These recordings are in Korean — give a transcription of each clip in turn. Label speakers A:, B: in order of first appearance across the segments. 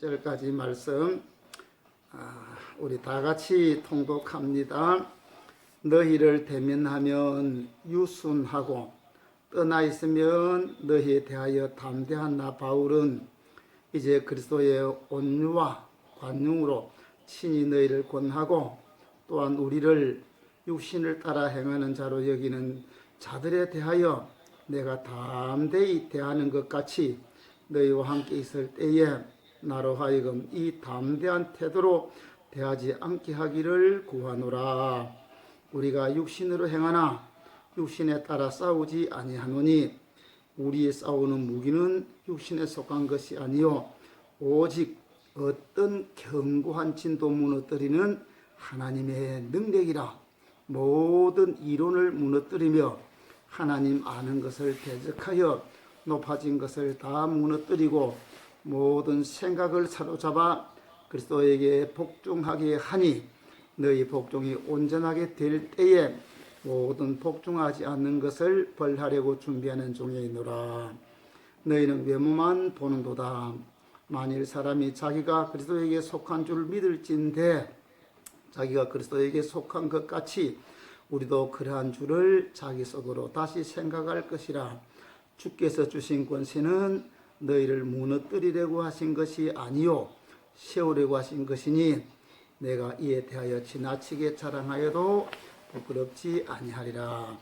A: 절까지 말씀 우리 다 같이 통독합니다. 너희를 대면하면 유순하고 떠나 있으면 너희에 대하여 담대한 나 바울은 이제 그리스도의 온유와 관용으로 친히 너희를 권하고 또한 우리를 육신을 따라 행하는 자로 여기는 자들에 대하여 내가 담대히 대하는 것 같이 너희와 함께 있을 때에 나로 하여금 이 담대한 태도로 대하지 않게 하기를 구하노라. 우리가 육신으로 행하나 육신에 따라 싸우지 아니하노니 우리의 싸우는 무기는 육신에 속한 것이 아니요 오직 어떤 견고한 진도 무너뜨리는 하나님의 능력이라. 모든 이론을 무너뜨리며 하나님 아는 것을 대적하여 높아진 것을 다 무너뜨리고 모든 생각을 사로잡아 그리스도에게 복종하게 하니 너희 복종이 온전하게 될 때에 모든 복종하지 않는 것을 벌하려고 준비하는 중에 있노라. 너희는 외모만 보는도다. 만일 사람이 자기가 그리스도에게 속한 줄 믿을진대 자기가 그리스도에게 속한 것 같이 우리도 그러한 줄을 자기 속으로 다시 생각할 것이라. 주께서 주신 권세는 너희를 무너뜨리려고 하신 것이 아니요 세우려고 하신 것이니 내가 이에 대하여 지나치게 자랑하여도 부끄럽지 아니하리라.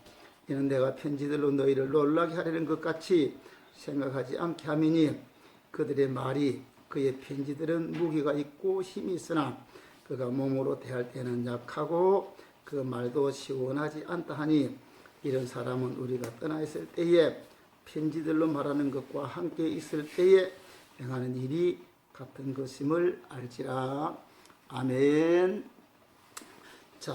A: 이는 내가 편지들로 너희를 놀라게 하려는 것 같이 생각하지 않게 함이니 그들의 말이 그의 편지들은 무게가 있고 힘이 있으나 그가 몸으로 대할 때는 약하고 그 말도 시원하지 않다 하니 이런 사람은 우리가 떠나 있을 때에 편지들로 말하는 것과 함께 있을 때에 행하는 일이 같은 것임을 알지라. 아멘. 자,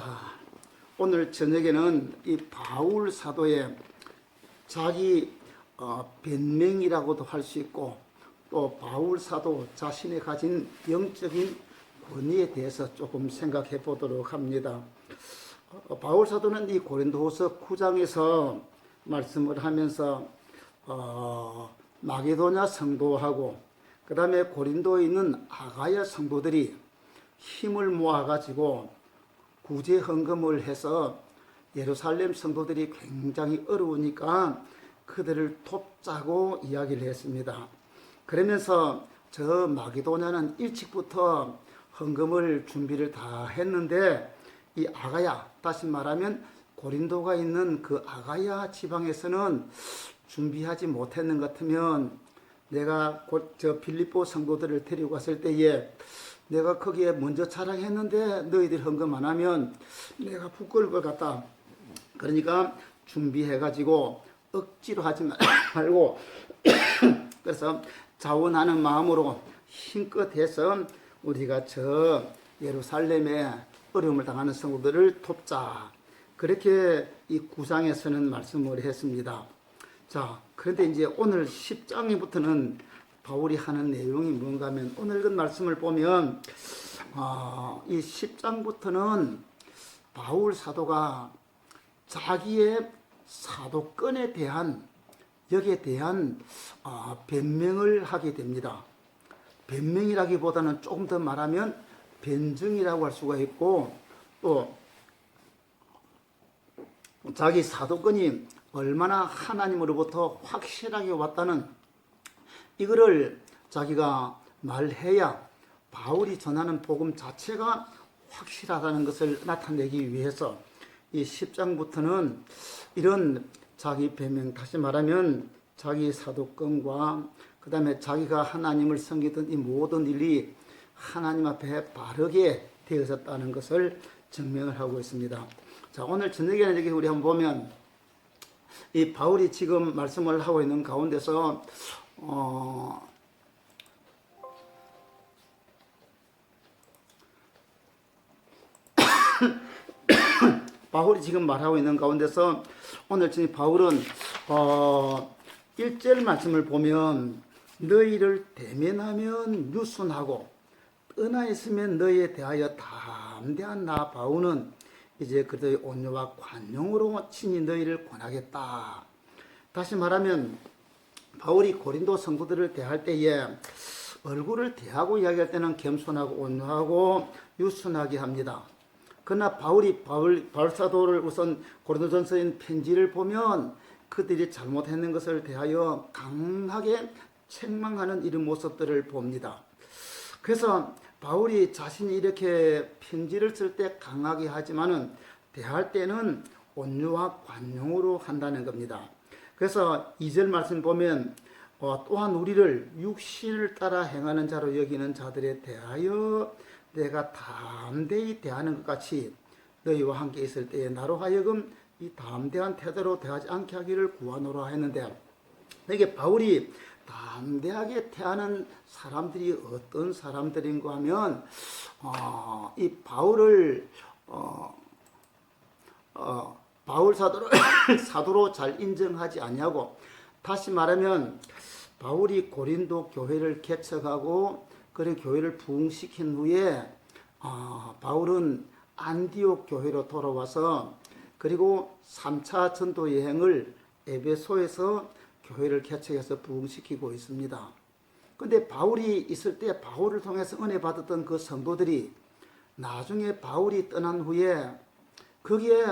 A: 오늘 저녁에는 이 바울 사도의 자기 변명이라고도 할 수 있고 또 바울 사도 자신이 가진 영적인 권위에 대해서 조금 생각해 보도록 합니다. 바울 사도는 이 고린도후서 9장에서 말씀을 하면서 마게도냐 성도하고 그 다음에 고린도에 있는 아가야 성도들이 힘을 모아가지고 구제 헌금을 해서 예루살렘 성도들이 굉장히 어려우니까 그들을 돕자고 이야기를 했습니다. 그러면서 저 마게도냐는 일찍부터 헌금을 준비를 다 했는데 이 아가야, 다시 말하면 고린도가 있는 그 아가야 지방에서는 준비하지 못했는 것 같으면 내가 곧 저 빌립보 성도들을 데리고 갔을 때에 내가 거기에 먼저 자랑했는데 너희들 헌금 안 하면 내가 부끄러울 것 같다. 그러니까 준비해가지고 억지로 하지 말고 그래서 자원하는 마음으로 힘껏 해서 우리가 저 예루살렘에 어려움을 당하는 성도들을 돕자. 그렇게 이 9장에서는 말씀을 했습니다. 자, 그런데 이제 오늘 10장부터는 바울이 하는 내용이 뭔가 하면 오늘 읽은 말씀을 보면 이 10장부터는 바울 사도가 자기의 사도권에 대한 여기에 대한 변명을 하게 됩니다. 변명이라기보다는 조금 더 말하면 변증이라고 할 수가 있고 또 자기 사도권이 얼마나 하나님으로부터 확실하게 왔다는 이거를 자기가 말해야 바울이 전하는 복음 자체가 확실하다는 것을 나타내기 위해서 이 10장부터는 이런 자기 변명, 다시 말하면 자기 사도권과 그 다음에 자기가 하나님을 섬기던 이 모든 일이 하나님 앞에 바르게 되어졌다는 것을 증명을 하고 있습니다. 자, 오늘 저녁에는 여기 우리 한번 보면 이 바울이 지금 말씀을 하고 있는 가운데서 바울이 지금 말하고 있는 가운데서 오늘 지금 바울은 1절 말씀을 보면 너희를 대면하면 유순하고 떠나 있으면 너희에 대하여 담대한 나 바울은 이제 그들의 온유와 관용으로 친히 너희를 권하겠다. 다시 말하면 바울이 고린도 성도들을 대할 때에 얼굴을 대하고 이야기할 때는 겸손하고 온유하고 유순하게 합니다. 그러나 바울 사도를 우선 고린도전서인 편지를 보면 그들이 잘못했는 것을 대하여 강하게 책망하는 이런 모습들을 봅니다. 그래서 바울이 자신이 이렇게 편지를 쓸 때 강하게 하지만은 대할 때는 온유와 관용으로 한다는 겁니다. 그래서 2절 말씀 보면 또한 우리를 육신을 따라 행하는 자로 여기는 자들에 대하여 내가 담대히 대하는 것 같이 너희와 함께 있을 때에 나로 하여금 이 담대한 태도로 대하지 않게 하기를 구하노라 했는데, 이게 바울이 담대하게 대하는 사람들이 어떤 사람들인가 하면 이 바울을 바울 사도를 사도로 잘 인정하지 아니하고, 다시 말하면 바울이 고린도 교회를 개척하고 그런 교회를 부흥시킨 후에 바울은 안디옥 교회로 돌아와서 그리고 3차 전도 여행을 에베소에서 교회를 개척해서 부흥시키고 있습니다. 근데 바울이 있을 때 바울을 통해서 은혜 받았던 그 성도들이 나중에 바울이 떠난 후에 거기에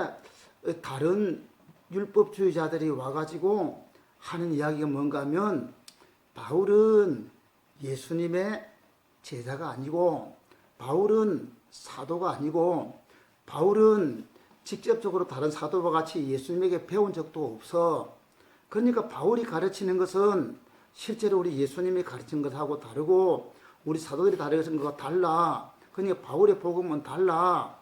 A: 다른 율법주의자들이 와가지고 하는 이야기가 뭔가 하면, 바울은 예수님의 제자가 아니고, 바울은 사도가 아니고, 바울은 직접적으로 다른 사도와 같이 예수님에게 배운 적도 없어. 그러니까 바울이 가르치는 것은 실제로 우리 예수님이 가르친 것하고 다르고 우리 사도들이 가르친 것과 달라. 그러니까 바울의 복음은 달라.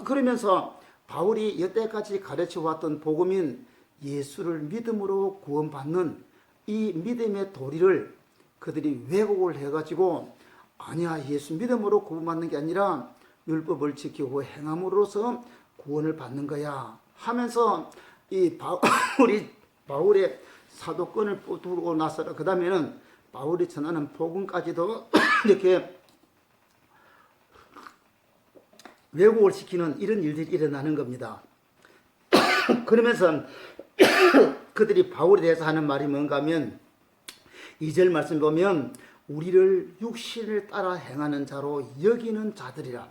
A: 그러면서 바울이 여태까지 가르쳐 왔던 복음인 예수를 믿음으로 구원받는 이 믿음의 도리를 그들이 왜곡을 해가지고, 아니야, 예수 믿음으로 구원받는 게 아니라 율법을 지키고 행함으로써 구원을 받는 거야 하면서 이 바울의 사도권을 두고 나서 그 다음에는 바울이 전하는 복음까지도 이렇게 왜곡을 시키는 이런 일들이 일어나는 겁니다. 그러면서 그들이 바울에 대해서 하는 말이 뭔가 하면 2절 말씀 보면 우리를 육신을 따라 행하는 자로 여기는 자들이라.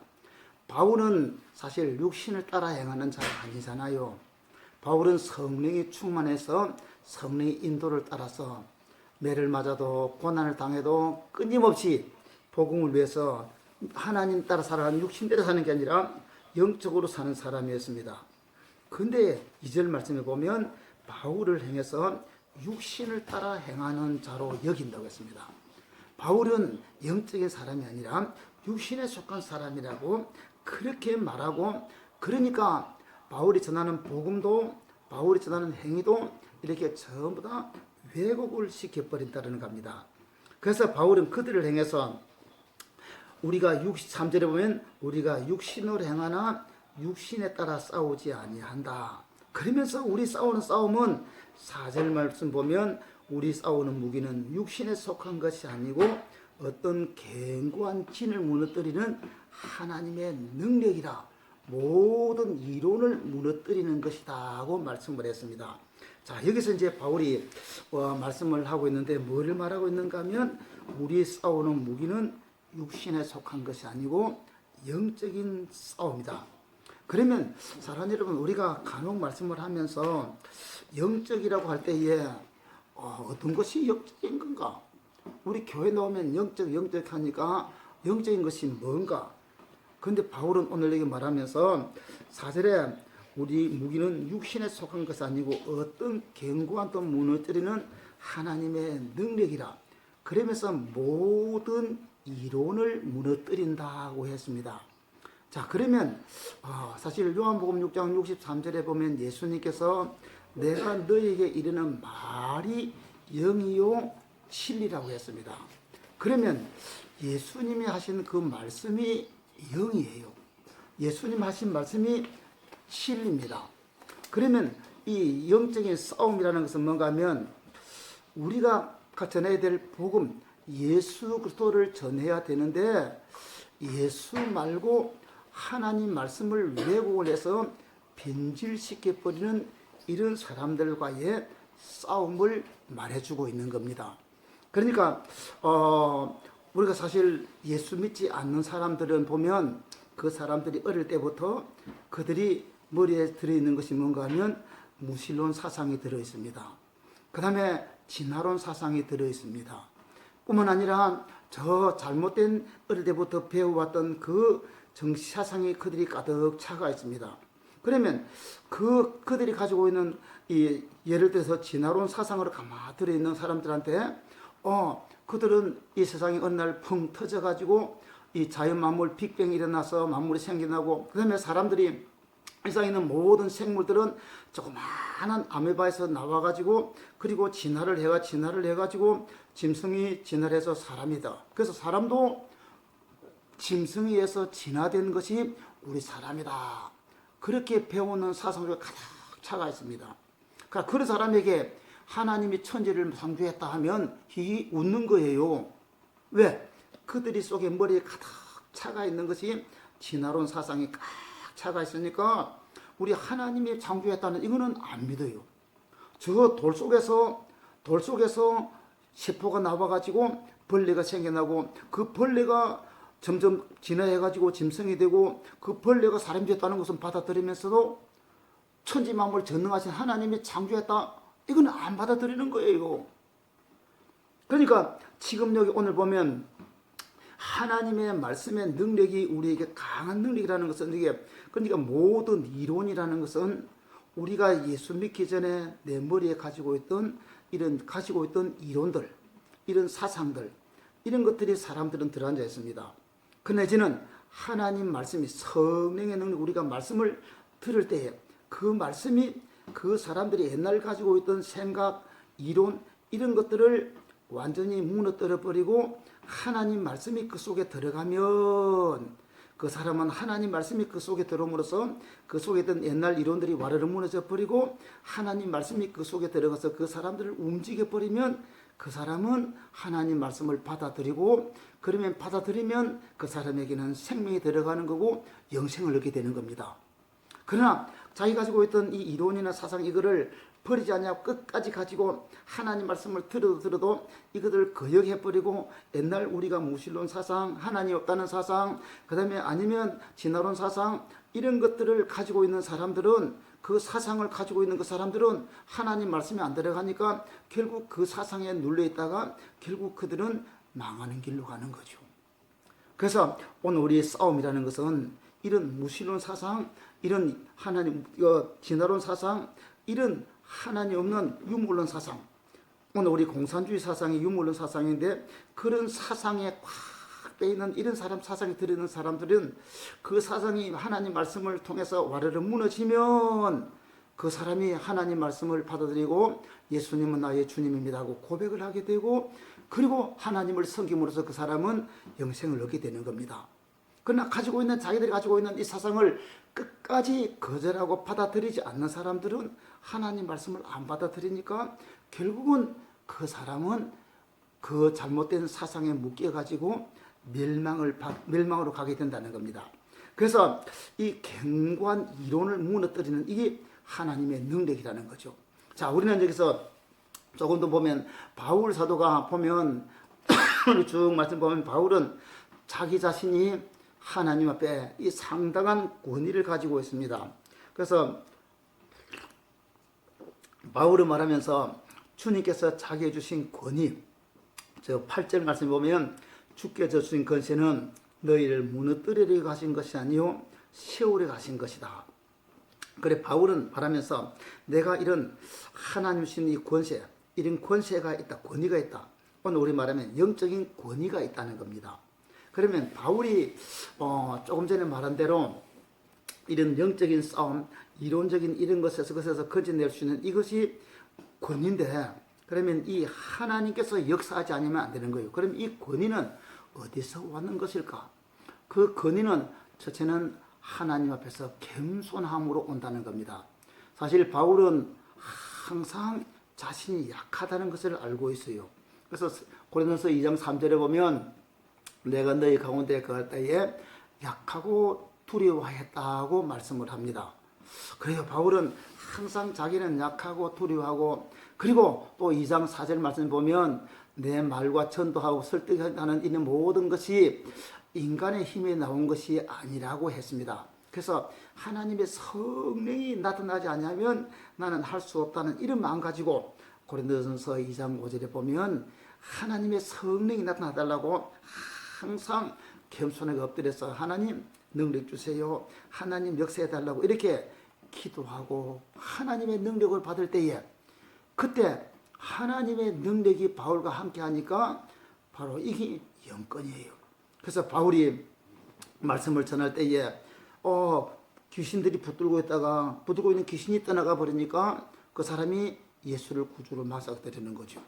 A: 바울은 사실 육신을 따라 행하는 자가 아니잖아요. 바울은 성령이 충만해서 성령의 인도를 따라서 매를 맞아도 고난을 당해도 끊임없이 복음을 위해서 하나님 따라 살아가는, 육신대로 사는 게 아니라 영적으로 사는 사람이었습니다. 근데 2절 말씀에 보면 바울을 행해서 육신을 따라 행하는 자로 여긴다고 했습니다. 바울은 영적인 사람이 아니라 육신에 속한 사람이라고 그렇게 말하고, 그러니까 바울이 전하는 복음도 바울이 전하는 행위도 이렇게 전부 다 왜곡을 시켜버린다는 겁니다. 그래서 바울은 그들을 행해서 우리가 3절에 보면 우리가 육신으로 행하나 육신에 따라 싸우지 아니한다. 그러면서 우리 싸우는 싸움은 4절 말씀 보면 우리 싸우는 무기는 육신에 속한 것이 아니고 어떤 견고한 진을 무너뜨리는 하나님의 능력이라, 모든 이론을 무너뜨리는 것이다 하고 말씀을 했습니다. 자, 여기서 이제 바울이 말씀을 하고 있는데 뭐를 말하고 있는가 하면 우리 싸우는 무기는 육신에 속한 것이 아니고 영적인 싸움이다. 그러면 사랑하는 여러분, 우리가 간혹 말씀을 하면서 영적이라고 할 때에 어떤 것이 영적인 건가? 우리 교회 나오면 영적 하니까 영적인 것이 뭔가? 근데 바울은 오늘 여기 말하면서 4절에 우리 무기는 육신에 속한 것이 아니고 어떤 견고한 또 무너뜨리는 하나님의 능력이라. 그러면서 모든 이론을 무너뜨린다고 했습니다. 자, 그러면 사실 요한복음 6장 63절에 보면 예수님께서 내가 너에게 이르는 말이 영이요 진리라고 했습니다. 그러면 예수님이 하신 그 말씀이 영이에요. 예수님 하신 말씀이 진리입니다. 그러면 이 영적인 싸움이라는 것은 뭔가 하면 우리가 전해야 될 복음, 예수 그리스도를 전해야 되는데 예수 말고 하나님 말씀을 왜곡을 해서 변질시켜버리는 이런 사람들과의 싸움을 말해주고 있는 겁니다. 그러니까 우리가 사실 예수 믿지 않는 사람들은 보면 그 사람들이 어릴 때부터 그들이 머리에 들어있는 것이 뭔가 하면 무신론 사상이 들어있습니다. 그 다음에 진화론 사상이 들어있습니다. 뿐만 아니라 저 잘못된 어릴 때부터 배워왔던 그 정치 사상이 그들이 가득 차가 있습니다. 그러면 그들이 가지고 있는 이 예를 들어서 진화론 사상으로 가만히 들어있는 사람들한테 그들은 이 세상이 어느 날 펑 터져가지고 이 자연 만물 빅뱅이 일어나서 만물이 생겨나고 그 다음에 사람들이 이 세상에 있는 모든 생물들은 조그마한 아메바에서 나와가지고 그리고 진화를 해가지고 짐승이 진화를 해서 사람이다. 그래서 사람도 짐승에 의해서 진화된 것이 우리 사람이다. 그렇게 배우는 사상이 가득 차가 있습니다. 그러니까 그런 사람에게 하나님이 천지를 창조했다 하면 히 웃는 거예요. 왜? 그들이 속에 머리에 가득 차가 있는 것이 진화론 사상이 꽉 차가 있으니까 우리 하나님이 창조했다는 이거는 안 믿어요. 저 돌 속에서 세포가 나와가지고 벌레가 생겨나고 그 벌레가 점점 진화해가지고 짐승이 되고 그 벌레가 사람이 됐다는 것은 받아들이면서도 천지 만물 전능하신 하나님이 창조했다. 이건 안 받아들이는 거예요. 그러니까 지금 여기 오늘 보면 하나님의 말씀의 능력이 우리에게 강한 능력이라는 것은 이게 그러니까 모든 이론이라는 것은 우리가 예수 믿기 전에 내 머리에 가지고 있던 이론들, 이런 사상들, 이런 것들이 사람들은 들어앉아 있습니다. 그 내지는 하나님 말씀이 성령의 능력 우리가 말씀을 들을 때에 그 말씀이 그 사람들이 옛날 가지고 있던 생각, 이론 이런 것들을 완전히 무너뜨려 버리고 하나님 말씀이 그 속에 들어가면 그 사람은 하나님 말씀이 그 속에 들어옴으로써 그 속에 있던 옛날 이론들이 와르르 무너져 버리고 하나님 말씀이 그 속에 들어가서 그 사람들을 움직여 버리면 그 사람은 하나님 말씀을 받아들이고 그러면 받아들이면 그 사람에게는 생명이 들어가는 거고 영생을 얻게 되는 겁니다. 그러나 자기 가지고 있던 이 이론이나 사상 이거를 버리지 않냐고 끝까지 가지고 하나님 말씀을 들어도 이것을 거역해버리고 옛날 우리가 무신론 사상, 하나님 없다는 사상, 그 다음에 아니면 진화론 사상 이런 것들을 가지고 있는 사람들은 그 사상을 가지고 있는 그 사람들은 하나님 말씀이 안 들어가니까 결국 그 사상에 눌려있다가 결국 그들은 망하는 길로 가는 거죠. 그래서 오늘 우리의 싸움이라는 것은 이런 무신론 사상, 이런 하나님 진화론 사상, 이런 하나님 없는 유물론 사상, 오늘 우리 공산주의 사상이 유물론 사상인데 그런 사상에 꽉 빼있는 이런 사상이 들어있는 사람들은 그 사상이 하나님 말씀을 통해서 와르르 무너지면 그 사람이 하나님 말씀을 받아들이고 예수님은 나의 주님입니다 하고 고백을 하게 되고 그리고 하나님을 섬김으로써 그 사람은 영생을 얻게 되는 겁니다. 그러나 자기들이 가지고 있는 이 사상을 끝까지 거절하고 받아들이지 않는 사람들은 하나님 말씀을 안 받아들이니까 결국은 그 사람은 그 잘못된 사상에 묶여가지고 멸망으로 가게 된다는 겁니다. 그래서 이 견고한 이론을 무너뜨리는 이게 하나님의 능력이라는 거죠. 자, 우리는 여기서 조금 더 보면 바울 사도가 보면 쭉 말씀 보면 바울은 자기 자신이 하나님 앞에 이 상당한 권위를 가지고 있습니다. 그래서 바울은 말하면서 주님께서 자기에 주신 권위, 저 8절 말씀 보면 주께 주신 권세는 너희를 무너뜨리려 가신 것이 아니요 세우려 가신 것이다. 그래 바울은 말하면서 내가 이런 하나님 주신 이 권세, 이런 권세가 있다, 권위가 있다. 오늘 우리 말하면 영적인 권위가 있다는 겁니다. 그러면 바울이 조금 전에 말한 대로 이런 영적인 싸움, 이론적인 이런 것에서 건져낼 수 있는 이것이 권위인데 그러면 이 하나님께서 역사하지 않으면 안 되는 거예요. 그럼 이 권위는 어디서 왔는 것일까? 그 권위는 첫째는 하나님 앞에서 겸손함으로 온다는 겁니다. 사실 바울은 항상 자신이 약하다는 것을 알고 있어요. 그래서 고린도서 2장 3절에 보면 내가 너희 가운데 거할 때에 약하고 두려워했다고 말씀을 합니다. 그래요. 바울은 항상 자기는 약하고 두려워하고 그리고 또 2장 4절 말씀 보면 내 말과 전도하고 설득하는 이런 모든 것이 인간의 힘에 나온 것이 아니라고 했습니다. 그래서 하나님의 성령이 나타나지 않으면 나는 할 수 없다는 이런 마음 가지고 고린도전서 2장 5절에 보면 하나님의 성령이 나타나달라고 항상 겸손하게 엎드려서 하나님 능력 주세요, 하나님 역사해달라고 이렇게 기도하고 하나님의 능력을 받을 때에 그때 하나님의 능력이 바울과 함께 하니까 바로 이게 영권이에요. 그래서 바울이 말씀을 전할 때에 귀신들이 붙들고 있는 귀신이 떠나가 버리니까 그 사람이 예수를 구주로 맞아들이는 거죠.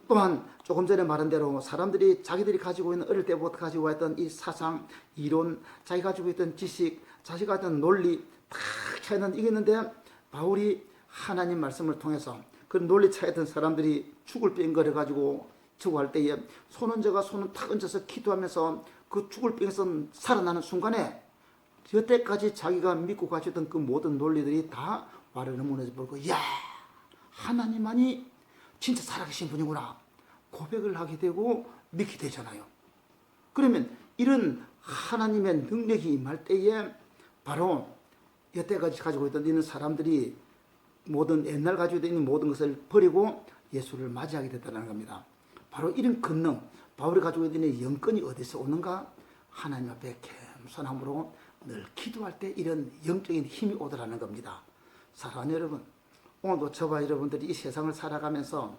A: 또한 조금 전에 말한 대로 사람들이 자기들이 가지고 있는 어릴 때부터 가지고 있던 이 사상, 이론, 자기 가지고 있던 지식, 자기 가지고 있던 논리 다 차이는 이겼는데 바울이 하나님 말씀을 통해서 그 논리 차이던 사람들이 죽을 뺑거려 가지고 죽어할 때에 손은 탁 얹어서 기도하면서 그 죽을 뺑에서 살아나는 순간에 여태까지 자기가 믿고 가지던 그 모든 논리들이 다 와르르 무너져 버리고 야, 하나님만이 진짜 살아계신 분이구나 고백을 하게 되고 믿게 되잖아요. 그러면 이런 하나님의 능력이 임할 때에 바로 여태까지 가지고 있는 사람들이 모든 옛날 가지고 있는 모든 것을 버리고 예수를 맞이하게 됐다는 겁니다. 바로 이런 권능, 바울이 가지고 있는 영권이 어디서 오는가? 하나님 앞에 겸손함으로 늘 기도할 때 이런 영적인 힘이 오더라는 겁니다. 사랑하는 여러분, 오늘도 저와 여러분들이 이 세상을 살아가면서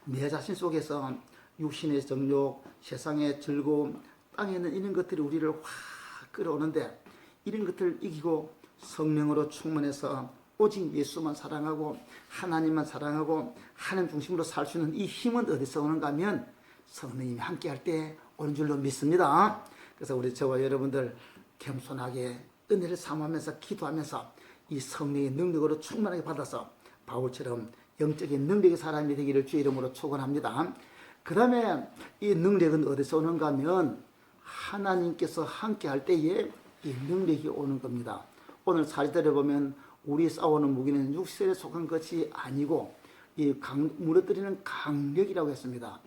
A: 내 자신 속에서 육신의 정욕, 세상의 즐거움, 땅에 있는 이런 것들이 우리를 확 끌어오는데 이런 것들을 이기고 성령으로 충만해서 오직 예수만 사랑하고 하나님만 사랑하고 하나님 중심으로 살 수 있는 이 힘은 어디서 오는가 하면 성령님이 함께할 때 오는 줄로 믿습니다. 그래서 우리 저와 여러분들 겸손하게 은혜를 사모하면서 기도하면서 이 성령의 능력으로 충만하게 받아서 바울처럼 영적인 능력의 사람이 되기를 주의 이름으로 축원합니다. 그 다음에 이 능력은 어디서 오는가 하면 하나님께서 함께할 때에 이 능력이 오는 겁니다. 오늘 사절에 보면 우리 싸우는 무기는 육신에 속한 것이 아니고 이 무너뜨리는 강력이라고 했습니다.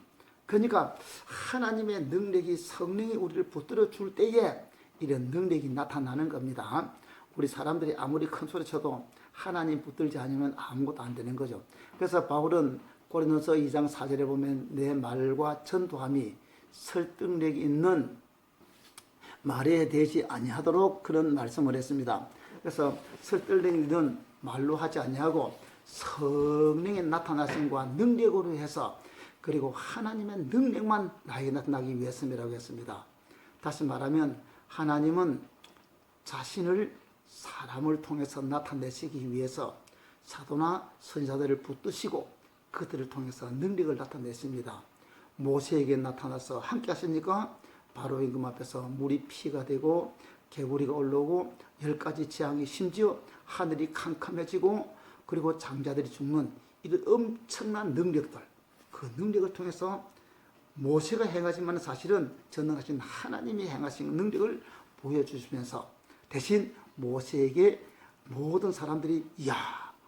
A: 그러니까 하나님의 능력이 성령이 우리를 붙들어 줄 때에 이런 능력이 나타나는 겁니다. 우리 사람들이 아무리 큰 소리 쳐도 하나님 붙들지 않으면 아무것도 안 되는 거죠. 그래서 바울은 고린도서 2장 4절에 보면 내 말과 전도함이 설득력 있는 말에 되지 아니하도록 그런 말씀을 했습니다. 그래서 설득력 있는 말로 하지 아니하고 성령의 나타나심과 능력으로 해서 그리고 하나님의 능력만 나에게 나타나기 위해서라고 했습니다. 다시 말하면 하나님은 자신을 사람을 통해서 나타내시기 위해서 사도나 선지자들을 붙드시고 그들을 통해서 능력을 나타내십니다. 모세에게 나타나서 함께 하시니까 바로 임금 앞에서 물이 피가 되고 개구리가 올라오고 10가지 재앙이 심지어 하늘이 캄캄해지고 그리고 장자들이 죽는 이런 엄청난 능력들, 그 능력을 통해서 모세가 행하지만 사실은 전능하신 하나님이 행하신 능력을 보여주시면서 대신 모세에게 모든 사람들이 이야,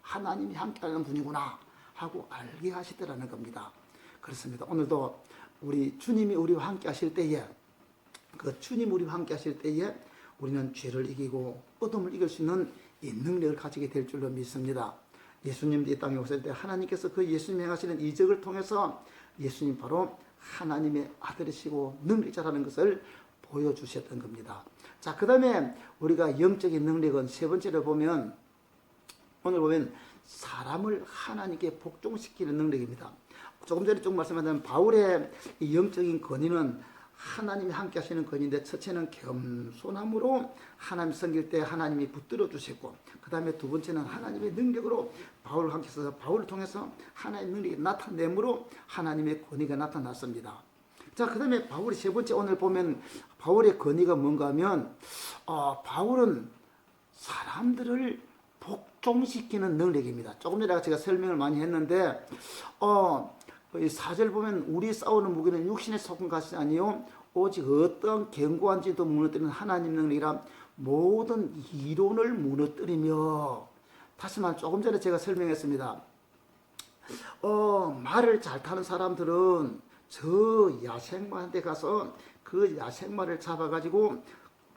A: 하나님이 함께하는 분이구나 하고 알게 하시더라는 겁니다. 그렇습니다. 오늘도 우리 주님이 우리와 함께 하실 때에 그 주님 우리와 함께 하실 때에 우리는 죄를 이기고 어둠을 이길 수 있는 이 능력을 가지게 될 줄로 믿습니다. 예수님도 이 땅에 오실 때 하나님께서 그 예수님 행하시는 이적을 통해서 예수님 바로 하나님의 아들이시고 능력자라는 것을 보여주셨던 겁니다. 자, 그 다음에 우리가 영적인 능력은 세 번째로 보면 오늘 보면 사람을 하나님께 복종시키는 능력입니다. 조금 전에 좀 말씀하신 바울의 이 영적인 권위는 하나님이 함께 하시는 권위인데 첫째는 겸손함으로 하나님 섬길 때 하나님이 붙들어 주시고 그 다음에 두 번째는 하나님의 능력으로 바울을 함께 써서 바울을 통해서 하나님의 능력이 나타내므로 하나님의 권위가 나타났습니다. 자, 그 다음에 바울이 세 번째 오늘 보면 바울의 권위가 뭔가 하면 바울은 사람들을 복종시키는 능력입니다. 조금 전에 제가 설명을 많이 했는데 이 4절 보면 우리 싸우는 무기는 육신에 속한 것이 아니요 오직 어떤 견고한 지도 무너뜨리는 하나님 능력이라 모든 이론을 무너뜨리며 다시 말해 조금 전에 제가 설명했습니다. 말을 잘 타는 사람들은 저 야생마한테 가서 그 야생마를 잡아가지고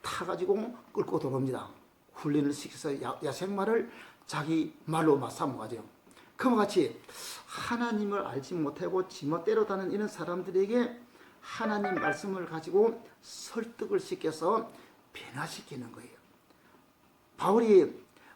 A: 타가지고 끌고 들어옵니다. 훈련을 시켜서 야생마를 자기 말로 삼아가지고. 그와 같이 하나님을 알지 못하고 지멋대로 다는 이런 사람들에게 하나님 말씀을 가지고 설득을 시켜서 변화시키는 거예요. 바울이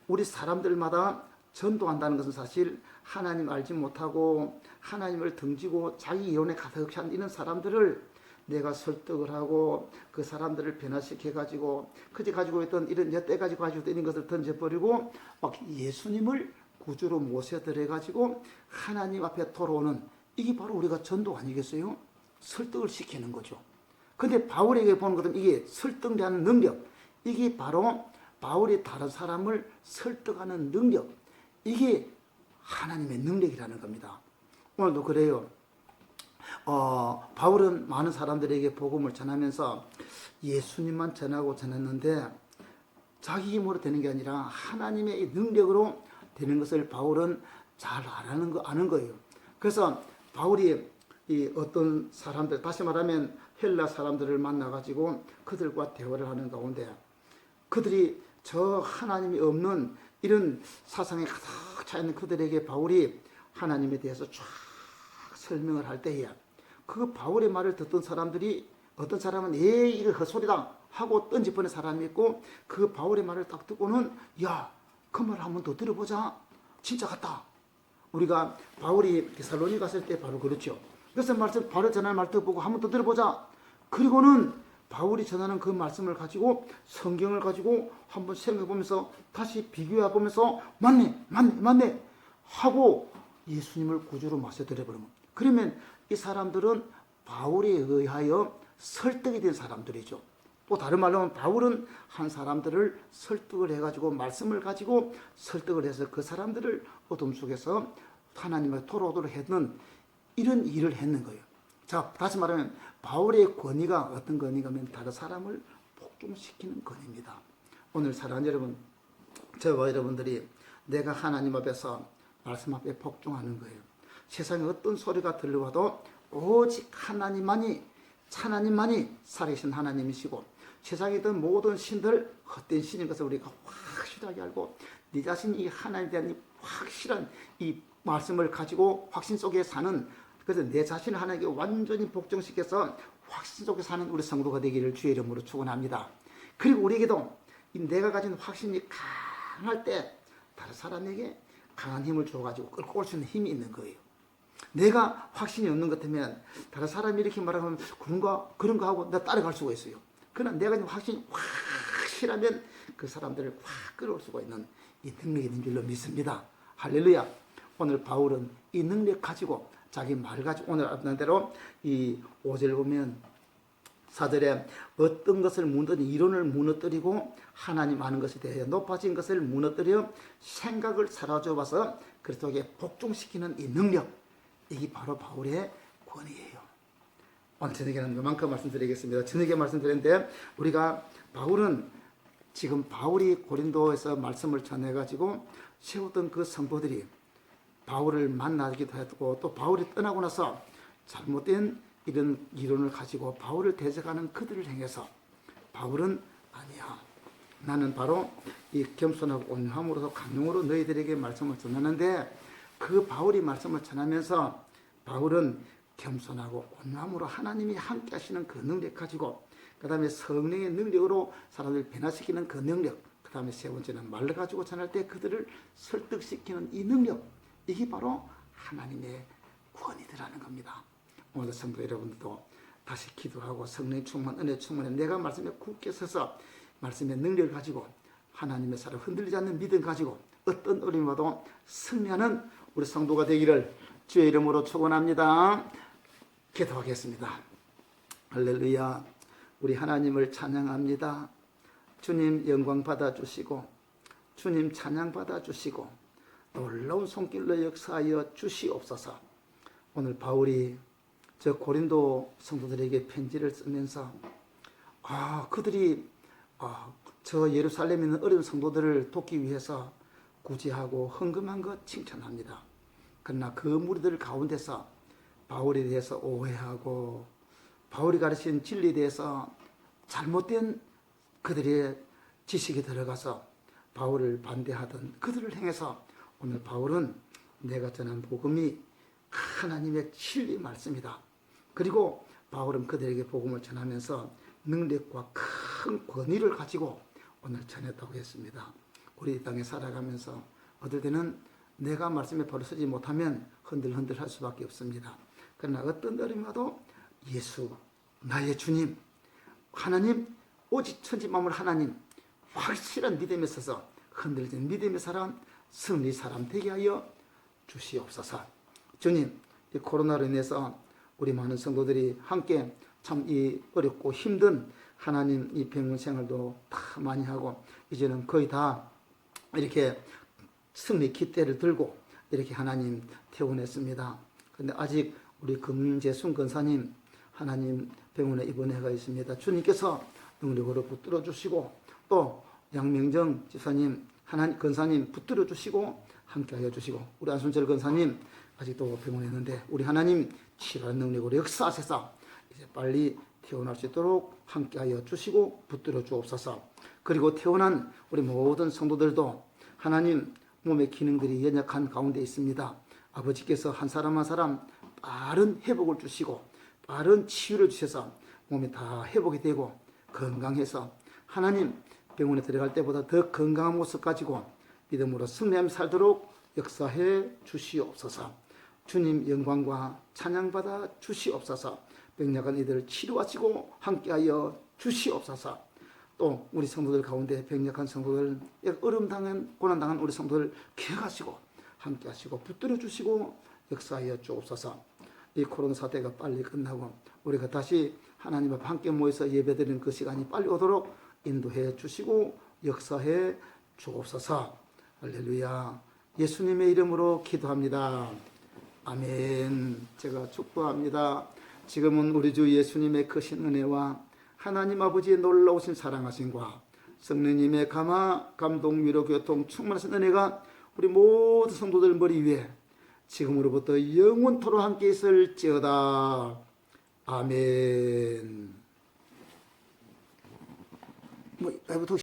A: 우리 사람들마다 전도한다는 것은 사실 하나님 알지 못하고 하나님을 등지고 자기 이론에 가득 찬 이런 사람들을 내가 설득을 하고 그 사람들을 변화시켜 가지고 그제 가지고 있던 이런 여태 가지고 있는 것을 던져버리고 막 예수님을 구주로 모셔드려 가지고 하나님 앞에 돌아오는, 이게 바로 우리가 전도 아니겠어요? 설득을 시키는 거죠. 근데 바울에게 보는 것은 이게 설득하는 능력, 이게 바로 바울이 다른 사람을 설득하는 능력, 이게 하나님의 능력이라는 겁니다. 오늘도 그래요. 바울은 많은 사람들에게 복음을 전하면서 예수님만 전했는데 자기 힘으로 되는 게 아니라 하나님의 능력으로 되는 것을 바울은 잘 아는 거예요. 그래서 바울이 이 어떤 사람들, 다시 말하면 헬라 사람들을 만나가지고 그들과 대화를 하는 가운데 그들이 저 하나님이 없는 이런 사상에 가득 차 있는 그들에게 바울이 하나님에 대해서 쫙 설명을 할 때에 그 바울의 말을 듣던 사람들이 어떤 사람은 이거 헛소리다 하고 던져버린 사람이 있고 그 바울의 말을 딱 듣고는 그 말 한번 더 들어보자. 진짜 같다. 우리가 바울이 데살로니 갔을 때 바로 그렇죠. 그래서 바울 전하는 말 듣고 한 번 더 들어보자. 그리고는 바울이 전하는 그 말씀을 가지고 성경을 가지고 한번 생각해 보면서 다시 비교해 보면서 맞네 하고 예수님을 구주로 모셔드려 버리면, 그러면 이 사람들은 바울에 의하여 설득이 된 사람들이죠. 또 다른 말로 하면 바울은 한 사람들을 설득을 해가지고 말씀을 가지고 설득을 해서 그 사람들을 어둠 속에서 하나님의 돌아오도록 했는 이런 일을 했는 거예요. 자, 다시 말하면 바울의 권위가 어떤 권위가면 다른 사람을 복종시키는 권위입니다. 오늘 사랑하는 여러분, 저와 여러분들이 내가 하나님 앞에서 말씀 앞에 복종하는 거예요. 세상에 어떤 소리가 들려와도 오직 하나님만이 살아계신 하나님이시고 세상에 있던 모든 신들 헛된 신인 것을 우리가 확실하게 알고 네 자신이 하나님에 대한 이 확실한 이 말씀을 가지고 확신 속에 사는, 그래서 내 자신을 하나님께 완전히 복종시켜서 확신 속에 사는 우리 성도가 되기를 주의 이름으로 축원합니다. 그리고 우리에게도 이 내가 가진 확신이 강할 때 다른 사람에게 강한 힘을 줘가지고 끌고 올 수 있는 힘이 있는 거예요. 내가 확신이 없는 것 같으면 다른 사람이 이렇게 말하면 그런가 하고 나 따라갈 수가 있어요. 그러나 내가 가진 확신이 확실하면 그 사람들을 확 끌어올 수가 있는 이 능력이 있는 줄로 믿습니다. 할렐루야. 오늘 바울은 이 능력 가지고 자기 말을 가지고 오늘 앞난 대로 이 5절 보면 4절에 어떤 것을 묻든 이론을 무너뜨리고 하나님 아는 것에 대해 높아진 것을 무너뜨려 생각을 사라져봐서 그리스도에게 복종시키는 이 능력, 이게 바로 바울의 권위예요. 오늘 저녁에는 이만큼 말씀드리겠습니다. 저녁에 말씀드렸는데 우리가 바울은 지금 바울이 고린도에서 말씀을 전해가지고 세웠던 그 성도들이 바울을 만나기도 했고 또 바울이 떠나고 나서 잘못된 이런 이론을 가지고 바울을 대적하는 그들을 향해서 바울은 아니야. 나는 바로 이 겸손하고 온유함으로서 강령으로 너희들에게 말씀을 전하는데 그 바울이 말씀을 전하면서 바울은 겸손하고 온유함으로 하나님이 함께 하시는 그 능력 가지고 그 다음에 성령의 능력으로 사람들을 변화시키는 그 능력, 그 다음에 세 번째는 말을 가지고 전할 때 그들을 설득시키는 이 능력, 이게 바로 하나님의 권위들라는 겁니다. 오늘 성도 여러분들도 다시 기도하고 성령 충만, 은혜 충만해 내가 말씀에 굳게 서서 말씀의 능력을 가지고 하나님의 사람 흔들리지 않는 믿음 가지고 어떤 어려움이 와도 승리하는 우리 성도가 되기를 주의 이름으로 축원합니다. 기도하겠습니다. 할렐루야. 우리 하나님을 찬양합니다. 주님 영광 받아주시고 주님 찬양 받아주시고 놀라운 손길로 역사하여 주시옵소서. 오늘 바울이 저 고린도 성도들에게 편지를 쓰면서 그들이 저 예루살렘에 있는 어려운 성도들을 돕기 위해서 구제하고 헌금한 것 칭찬합니다. 그러나 그 무리들 가운데서 바울에 대해서 오해하고 바울이 가르친 진리에 대해서 잘못된 그들의 지식이 들어가서 바울을 반대하던 그들을 향해서 오늘 바울은 내가 전한 복음이 하나님의 진리 말씀이다. 그리고 바울은 그들에게 복음을 전하면서 능력과 큰 권위를 가지고 오늘 전했다고 했습니다. 우리 이 땅에 살아가면서 어떨 때는 내가 말씀에 바로 서지 못하면 흔들흔들 할 수밖에 없습니다. 그러나 어떤 어려움이 와도 예수, 나의 주님, 하나님, 오직 천지만물 하나님, 확실한 믿음에 서서 흔들리는 믿음의 사람, 승리 사람 되게 하여 주시옵소서. 주님, 이 코로나로 인해서 우리 많은 성도들이 함께 참 이 어렵고 힘든 하나님 이 병원 생활도 다 많이 하고 이제는 거의 다 이렇게 승리 깃대를 들고 이렇게 하나님 퇴원했습니다. 그런데 아직 우리 금재순 권사님 하나님 병원에 입원해가 있습니다. 주님께서 능력으로 붙들어 주시고 또 양명정 집사님 하나님 권사님 붙들어 주시고 함께하여 주시고 우리 안순철 권사님 아직도 병원에 있는데 우리 하나님 치료하는 능력으로 역사하셔서 이제 빨리 퇴원할 수 있도록 함께하여 주시고 붙들어 주옵소서. 그리고 퇴원한 우리 모든 성도들도 하나님 몸의 기능들이 연약한 가운데 있습니다. 아버지께서 한 사람 한 사람 빠른 회복을 주시고 빠른 치유를 주셔서 몸이 다 회복이 되고 건강해서 하나님 병원에 들어갈 때보다 더 건강한 모습 가지고 믿음으로 승리하며 살도록 역사해 주시옵소서. 주님 영광과 찬양받아 주시옵소서. 병약한 이들을 치료하시고 함께하여 주시옵소서. 또 우리 성도들 가운데 병약한 성도들, 어려움당한 고난당한 우리 성도들 기억하시고 함께하시고 붙들어 주시고 역사하여 주옵소서. 이 코로나 사태가 빨리 끝나고 우리가 다시 하나님 앞 함께 모여서 예배드리는 그 시간이 빨리 오도록 인도해 주시고 역사해 주옵소서. 할렐루야. 예수님의 이름으로 기도합니다. 아멘. 제가 축도합니다. 지금은 우리 주 예수님의 크신 은혜와 하나님 아버지의 놀라우신 사랑하심과 성령님의 감동, 위로, 교통, 충만하신 은혜가 우리 모든 성도들 머리 위에 지금으로부터 영원토록 함께 있을지어다. 아멘.